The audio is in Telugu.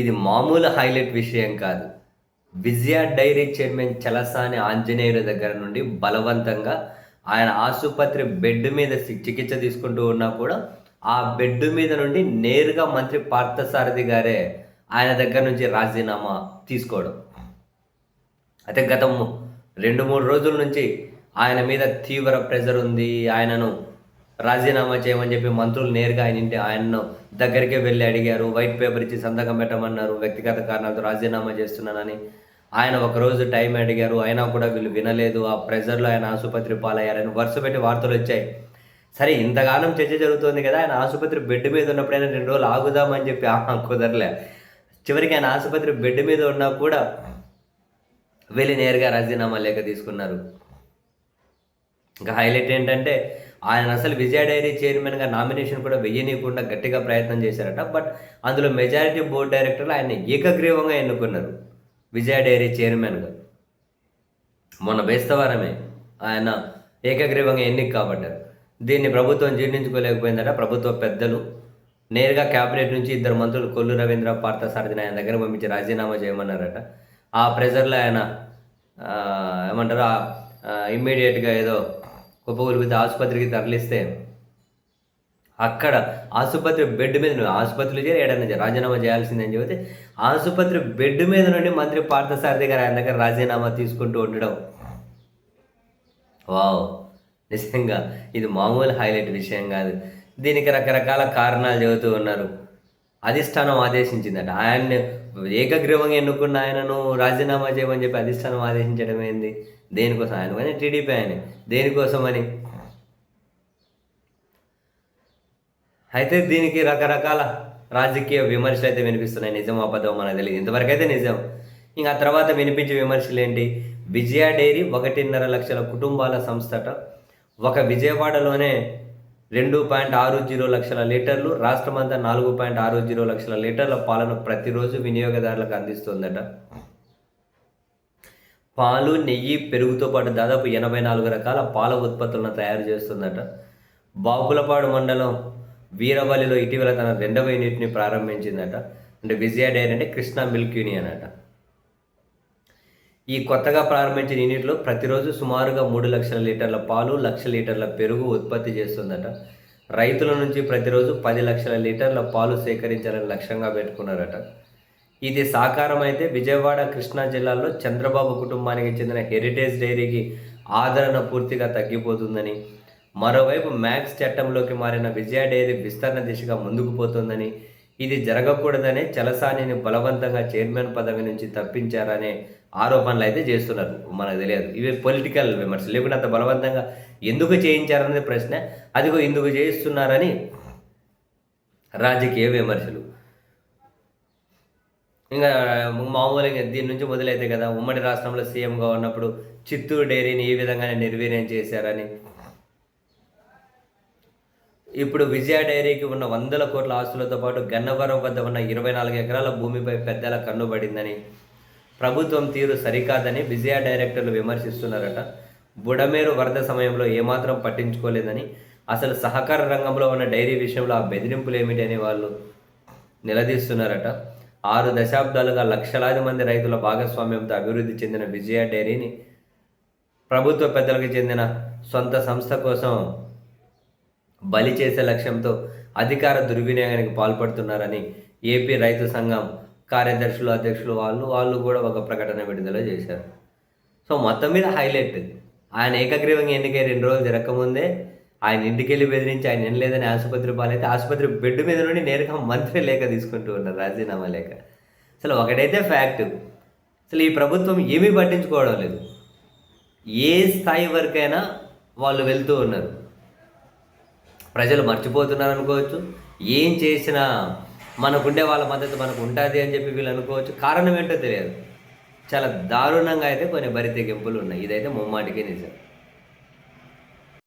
ఇది మామూలు హైలైట్ విషయం కాదు. విజయ డైరీ చైర్మన్ చలసాని ఆంజనేయుల దగ్గర నుండి బలవంతంగా ఆయన ఆసుపత్రి బెడ్ మీద చికిత్స తీసుకుంటూ ఉన్నా కూడా, ఆ బెడ్ మీద నుండి నేరుగా మంత్రి పార్థసారథి గారే ఆయన దగ్గర నుంచి రాజీనామా తీసుకోవడం. అయితే గత 2, 3 రోజుల నుంచి ఆయన మీద తీవ్ర ప్రెషర్ ఉంది. ఆయనను రాజీనామా చేయమని చెప్పి మంత్రులు నేరుగా ఆయనను దగ్గరికే వెళ్ళి అడిగారు. వైట్ పేపర్ ఇచ్చి సంతకం పెట్టమన్నారు. వ్యక్తిగత కారణాలతో రాజీనామా చేస్తున్నానని. ఆయన ఒకరోజు టైం అడిగారు. అయినా కూడా వీళ్ళు వినలేదు. ఆ ప్రెషర్‌లో ఆయన ఆసుపత్రి పాలయ్యారని వరుసపెట్టి వార్తలొచ్చాయి. సరే ఇంతగానం చర్చ జరుగుతోంది కదా! ఆయన ఆసుపత్రి బెడ్ మీద ఉన్నప్పుడైనా 2 రోజులు ఆగుదామని చెప్పి కుదరలే. చివరికి ఆయన ఆసుపత్రి బెడ్ మీద ఉన్నా కూడా వెళ్ళి నేరుగా రాజీనామా లేఖ తీసుకున్నారు. ఇంకా హైలైట్ ఏంటంటే ఆయన అసలు విజయ డైరీ చైర్మన్‌గా నామినేషన్ కూడా వెయ్యనీయకుండా గట్టిగా ప్రయత్నం చేశారట. బట్ అందులో మెజారిటీ బోర్డ్ డైరెక్టర్లు ఆయన్ని ఏకగ్రీవంగా ఎన్నుకున్నారు విజయ డైరీ చైర్మన్‌గా. మొన్న బేస్తవారమే ఆయన ఏకగ్రీవంగా ఎన్నిక కాబడ్డారు. దీన్ని ప్రభుత్వం జీర్ణించుకోలేకపోయిందట. ప్రభుత్వ పెద్దలు నేరుగా క్యాబినెట్ నుంచి 2 మంత్రులు కొల్లు రవీంద్ర, పార్థసారథిని ఆయన దగ్గర పంపించి రాజీనామా చేయమన్నారట. ఆ ప్రెషర్‌లో ఆయన ఏమంటారు ఇమ్మీడియేట్‌గా ఏదో కుప్పకూలిపోతే ఆసుపత్రికి తరలిస్తే, అక్కడ ఆసుపత్రి బెడ్ మీద ఆసుపత్రిలో చేరి ఏడన్నా రాజీనామా చేయాల్సిందని చెబితే, ఆసుపత్రి బెడ్ మీద నుండి మంత్రి పార్థసారథి గారు ఆయన దగ్గర రాజీనామా తీసుకుంటూ ఉండడం. వావ్! నిజంగా ఇది మామూలు హైలైట్ విషయం కాదు. దీనికి రకరకాల కారణాలు చెబుతూ ఉన్నారు. అధిష్టానం ఆదేశించిందట. ఆయన్ని ఏకగ్రీవంగా ఎన్నుకున్న ఆయనను రాజీనామా చేయమని చెప్పి అధిష్టానం ఆదేశించడం ఏంది? దేనికోసం? ఆయన కానీ టీడీపీ ఆయనే. దేనికోసమని? అయితే దీనికి రకరకాల రాజకీయ విమర్శలు అయితే వినిపిస్తున్నాయి. నిజం అబద్ధం మనకు తెలియదు. ఇంతవరకైతే నిజం. ఇంకా ఆ తర్వాత వినిపించే విమర్శలు ఏంటి? విజయ డైరీ 1.5 లక్షల కుటుంబాల సంస్థట. ఒక విజయవాడలోనే 2.60 లక్షల లీటర్లు, రాష్ట్రమంతా 4.60 లక్షల లీటర్ల పాలను ప్రతిరోజు వినియోగదారులకు అందిస్తుందట. పాలు, నెయ్యి, పెరుగుతో పాటు దాదాపు 84 రకాల పాల ఉత్పత్తులను తయారు చేస్తుందట. బాపులపాడు మండలం వీరవల్లిలో ఇటీవల తన 2వ యూనిట్ని ప్రారంభించిందట. అంటే విజయ డైరీ అంటే కృష్ణా మిల్క్ యూనియన్ అట. ఈ కొత్తగా ప్రారంభించిన యూనిట్లో ప్రతిరోజు సుమారుగా 3 లక్షల లీటర్ల పాలు, 1,00,000 లీటర్ల పెరుగు ఉత్పత్తి చేస్తుందట. రైతుల నుంచి ప్రతిరోజు 10 లక్షల లీటర్ల పాలు సేకరించాలని లక్ష్యంగా పెట్టుకున్నారట. ఇది సాకారం అయితే విజయవాడ, కృష్ణా జిల్లాల్లో చంద్రబాబు కుటుంబానికి చెందిన హెరిటేజ్ డైరీకి ఆదరణ పూర్తిగా తగ్గిపోతుందని, మరోవైపు మ్యాక్స్ చట్టంలోకి మారిన విజయ డైరీ విస్తరణ దిశగా ముందుకు పోతుందని, ఇది జరగకూడదనే చలసానిని బలవంతంగా చైర్మన్ పదవి నుంచి తప్పించారనే ఆరోపణలు అయితే చేస్తున్నారు. మనకు తెలియదు. ఇవి పొలిటికల్ విమర్శలు. లేకుంటే అంత బలవంతంగా ఎందుకు చేయించారనేది ప్రశ్న. అదిగో ఎందుకు చేయిస్తున్నారని రాజకీయ విమర్శలు. ఇంకా మామూలుగా దీని నుంచి మొదలైతే కదా, ఉమ్మడి రాష్ట్రంలో సీఎంగా ఉన్నప్పుడు చిత్తూరు డైరీని ఈ విధంగానే నిర్వీర్యం చేశారని, ఇప్పుడు విజయ డైరీకి ఉన్న 100 కోట్ల ఆస్తులతో పాటు గన్నవరం వద్ద ఉన్న 24 ఎకరాల భూమిపై పెద్దల కన్నుబడిందని, ప్రభుత్వం తీరు సరికాదని విజయ డైరెక్టర్లు విమర్శిస్తున్నారట. బుడమేరు వరద సమయంలో ఏమాత్రం పట్టించుకోలేదని, అసలు సహకార రంగంలో ఉన్న డైరీ విషయంలో ఆ బెదిరింపులు ఏమిటని వాళ్ళు నిలదీస్తున్నారట. 6 దశాబ్దాలుగా లక్షలాది మంది రైతుల భాగస్వామ్యంతో అభివృద్ధి చెందిన విజయ డైరీని ప్రభుత్వ పెద్దలకు చెందిన సొంత సంస్థ కోసం బలి చేసే లక్ష్యంతో అధికార దుర్వినియోగానికి పాల్పడుతున్నారని ఏపీ రైతు సంఘం కార్యదర్శులు, అధ్యక్షులు వాళ్ళు కూడా ఒక ప్రకటన విడుదల చేశారు. సో మొత్తం మీద హైలైట్, ఆయన ఏకగ్రీవంగా ఎన్నికై 2 రోజులు జరగకముందే ఆయన ఇంటికెళ్ళి బెదిరించి ఆయన వినలేదని ఆసుపత్రి పాలైతే ఆసుపత్రి బెడ్ మీద నుండి నేరుగా మంత్రి లేఖ తీసుకుంటూ ఉన్నారు, రాజీనామా లేఖ. అసలు ఒకటైతే ఫ్యాక్ట్, అసలు ఈ ప్రభుత్వం ఏమీ పట్టించుకోవడం లేదు. ఏ స్థాయి వరకైనా వాళ్ళు వెళ్తూ ఉన్నారు. ప్రజలు మర్చిపోతున్నారు అనుకోవచ్చు. ఏం చేసినా మనకుండే వాళ్ళ మద్దతు మనకు ఉంటుంది అని చెప్పి వీళ్ళు అనుకోవచ్చు. కారణం ఏంటో తెలియదు. చాలా దారుణంగా అయితే కొన్ని బరి తెగింపులు ఉన్నాయి. ఇదైతే ముమ్మాటికే నిజం.